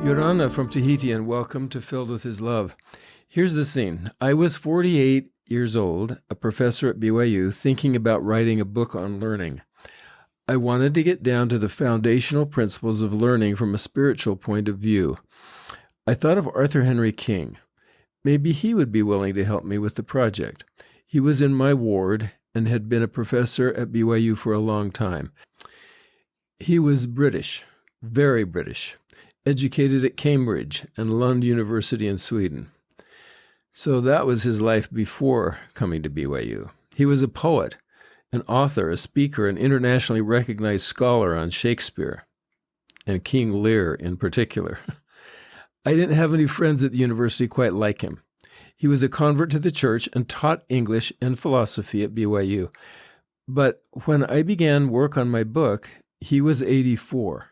Yorana from Tahiti, and welcome to Filled with His Love. Here's the scene. I was 48 years old, a professor at BYU, thinking about writing a book on learning. I wanted to get down to the foundational principles of learning from a spiritual point of view. I thought of Arthur Henry King. Maybe he would be willing to help me with the project. He was in my ward and had been a professor at BYU for a long time. He was British, very British, educated at Cambridge and Lund University in Sweden. So that was his life before coming to BYU. He was a poet, an author, a speaker, an internationally recognized scholar on Shakespeare, and King Lear in particular. I didn't have any friends at the university quite like him. He was a convert to the church and taught English and philosophy at BYU. But when I began work on my book, he was 84.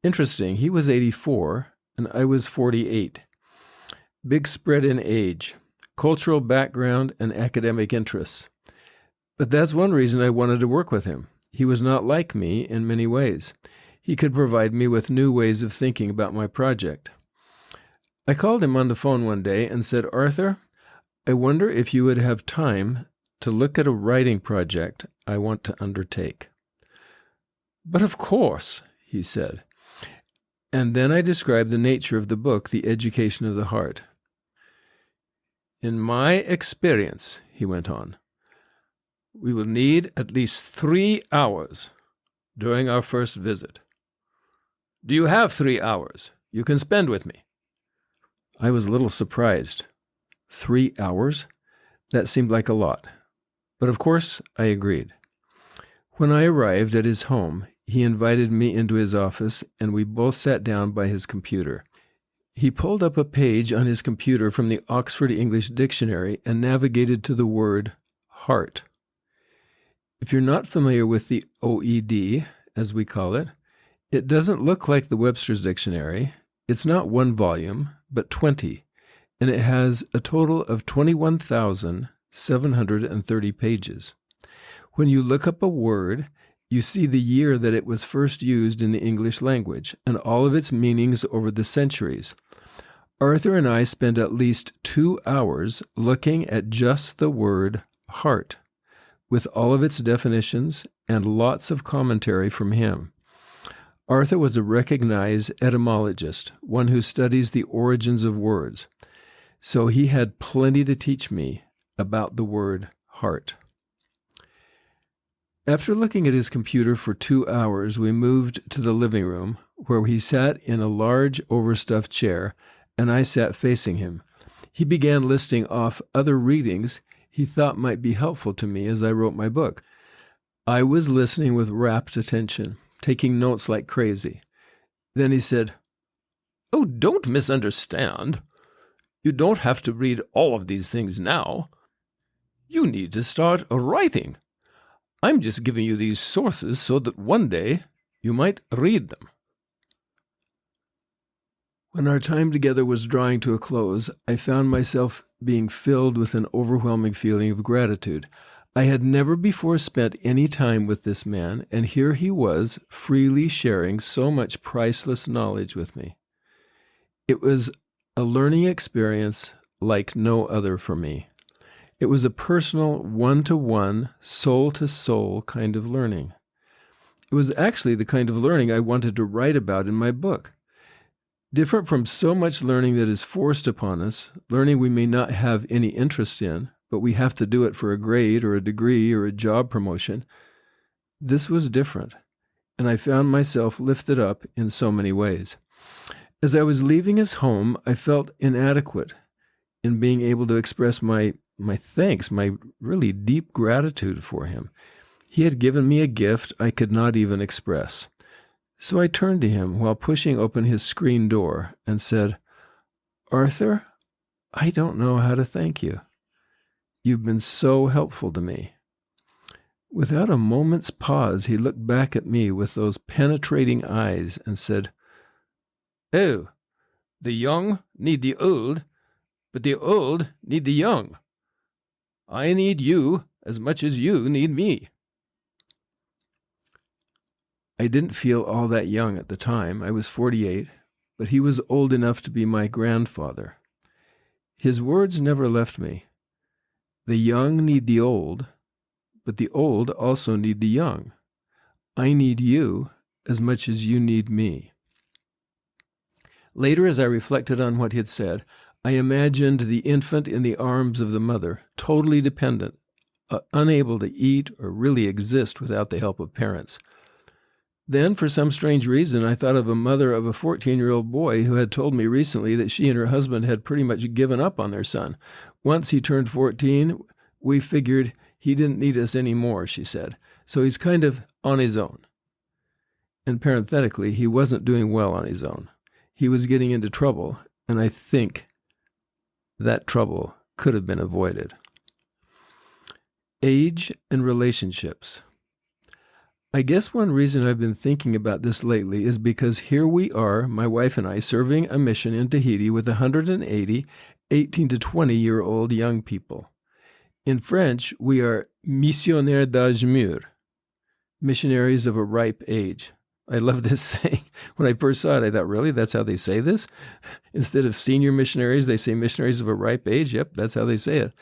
Interesting, he was 84 and I was 48. Big spread in age, cultural background, and academic interests. But that's one reason I wanted to work with him. He was not like me in many ways. He could provide me with new ways of thinking about my project. I called him on the phone one day and said, "Arthur, I wonder if you would have time to look at a writing project I want to undertake." "But of course," he said. And then I described the nature of the book, The Education of the Heart. "In my experience," he went on, "we will need at least 3 hours during our first visit. Do you have 3 hours you can spend with me?" I was a little surprised. 3 hours? That seemed like a lot. But of course, I agreed. When I arrived at his home, he invited me into his office, and we both sat down by his computer. He pulled up a page on his computer from the Oxford English Dictionary and navigated to the word heart. If you're not familiar with the OED, as we call it, it doesn't look like the Webster's Dictionary. It's not one volume, but 20, and it has a total of 21,730 pages. When you look up a word, you see the year that it was first used in the English language and all of its meanings over the centuries. Arthur and I spent at least 2 hours looking at just the word heart, with all of its definitions and lots of commentary from him. Arthur was a recognized etymologist, one who studies the origins of words, so he had plenty to teach me about the word heart. After looking at his computer for 2 hours, we moved to the living room, where he sat in a large overstuffed chair, and I sat facing him. He began listing off other readings he thought might be helpful to me as I wrote my book. I was listening with rapt attention, taking notes like crazy. Then he said, "Oh, don't misunderstand. You don't have to read all of these things now. You need to start writing. I'm just giving you these sources so that one day you might read them." When our time together was drawing to a close, I found myself being filled with an overwhelming feeling of gratitude. I had never before spent any time with this man, and here he was, freely sharing so much priceless knowledge with me. It was a learning experience like no other for me. It was a personal, one-to-one, soul-to-soul kind of learning. It was actually the kind of learning I wanted to write about in my book. Different from so much learning that is forced upon us, learning we may not have any interest in, but we have to do it for a grade or a degree or a job promotion. This was different, and I found myself lifted up in so many ways. As I was leaving his home, I felt inadequate in being able to express my thanks, my really deep gratitude for him. He had given me a gift I could not even express. So I turned to him while pushing open his screen door and said, "Arthur, I don't know how to thank you. You've been so helpful to me." Without a moment's pause, he looked back at me with those penetrating eyes and said, "Oh, the young need the old, but the old need the young. I need you as much as you need me." I didn't feel all that young at the time. I was 48, but he was old enough to be my grandfather. His words never left me. The young need the old, but the old also need the young. I need you as much as you need me. Later, as I reflected on what he had said, I imagined the infant in the arms of the mother, totally dependent, unable to eat or really exist without the help of parents. Then, for some strange reason, I thought of a mother of a 14-year-old boy who had told me recently that she and her husband had pretty much given up on their son. Once he turned 14, we figured he didn't need us anymore, she said. So he's kind of on his own. And parenthetically, he wasn't doing well on his own. He was getting into trouble, and I think that trouble could have been avoided. Age and relationships. I guess one reason I've been thinking about this lately is because here we are, my wife and I, serving a mission in Tahiti with 180 18 to 20-year-old young people. In French, we are missionnaires d'âge mûr, missionaries of a ripe age. I love this saying. When I first saw it, I thought, really? That's how they say this? Instead of senior missionaries, they say missionaries of a ripe age? Yep, that's how they say it.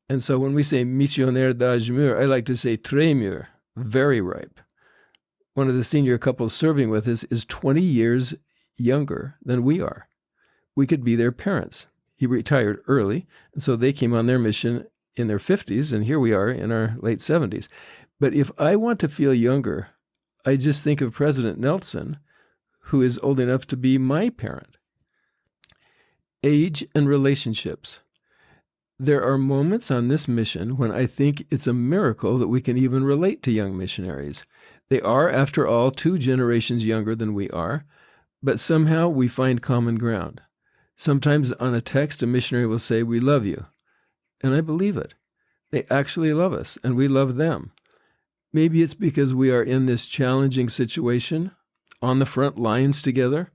And so when we say missionnaires d'âge mûr, I like to say très mûr, very ripe. One of the senior couples serving with us is 20 years younger than we are. We could be their parents. He retired early, and so they came on their mission in their 50s, and here we are in our late 70s. But if I want to feel younger, I just think of President Nelson, who is old enough to be my parent. Age and relationships. There are moments on this mission when I think it's a miracle that we can even relate to young missionaries. They are, after all, 2 generations younger than we are, but somehow we find common ground. Sometimes on a text, a missionary will say, "We love you." And I believe it. They actually love us, and we love them. Maybe it's because we are in this challenging situation, on the front lines together,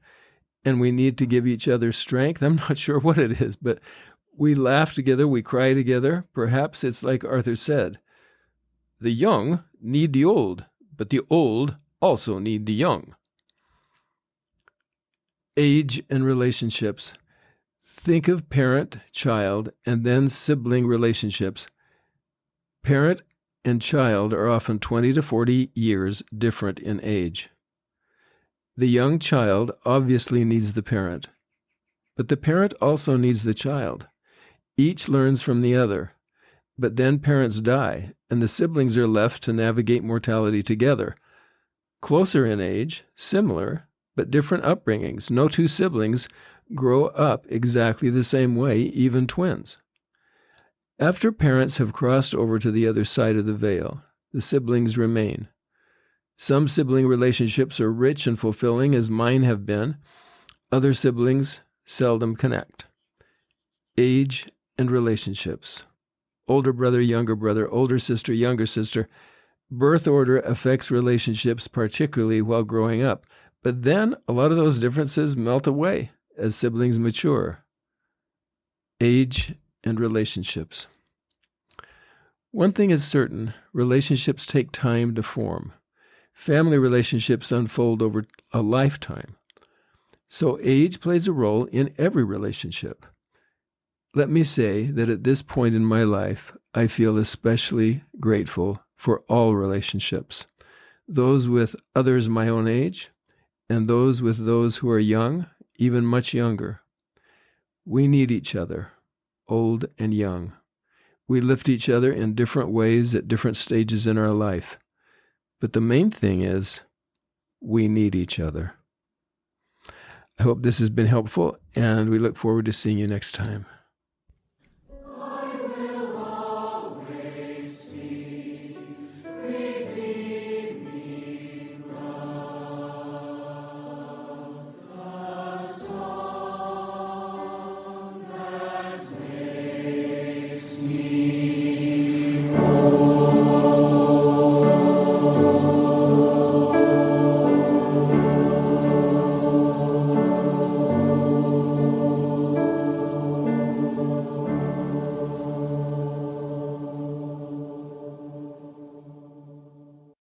and we need to give each other strength. I'm not sure what it is, but we laugh together, we cry together. Perhaps it's like Arthur said, the young need the old, but the old also need the young. Age and relationships. Think of parent, child, and then sibling relationships. Parent and child are often 20 to 40 years different in age. The young child obviously needs the parent, but the parent also needs the child. Each learns from the other, but then parents die, and the siblings are left to navigate mortality together. Closer in age, similar, but different upbringings. No 2 siblings grow up exactly the same way, even twins. After parents have crossed over to the other side of the veil, the siblings remain. Some sibling relationships are rich and fulfilling, as mine have been. Other siblings seldom connect. Age and relationships. Older brother, younger brother, older sister, younger sister. Birth order affects relationships, particularly while growing up. But then a lot of those differences melt away as siblings mature. Age and relationships. One thing is certain, relationships take time to form. Family relationships unfold over a lifetime. So age plays a role in every relationship. Let me say that at this point in my life, I feel especially grateful for all relationships, those with others my own age, and those with those who are young, even much younger. We need each other, old and young. We lift each other in different ways at different stages in our life. But the main thing is, we need each other. I hope this has been helpful, and we look forward to seeing you next time.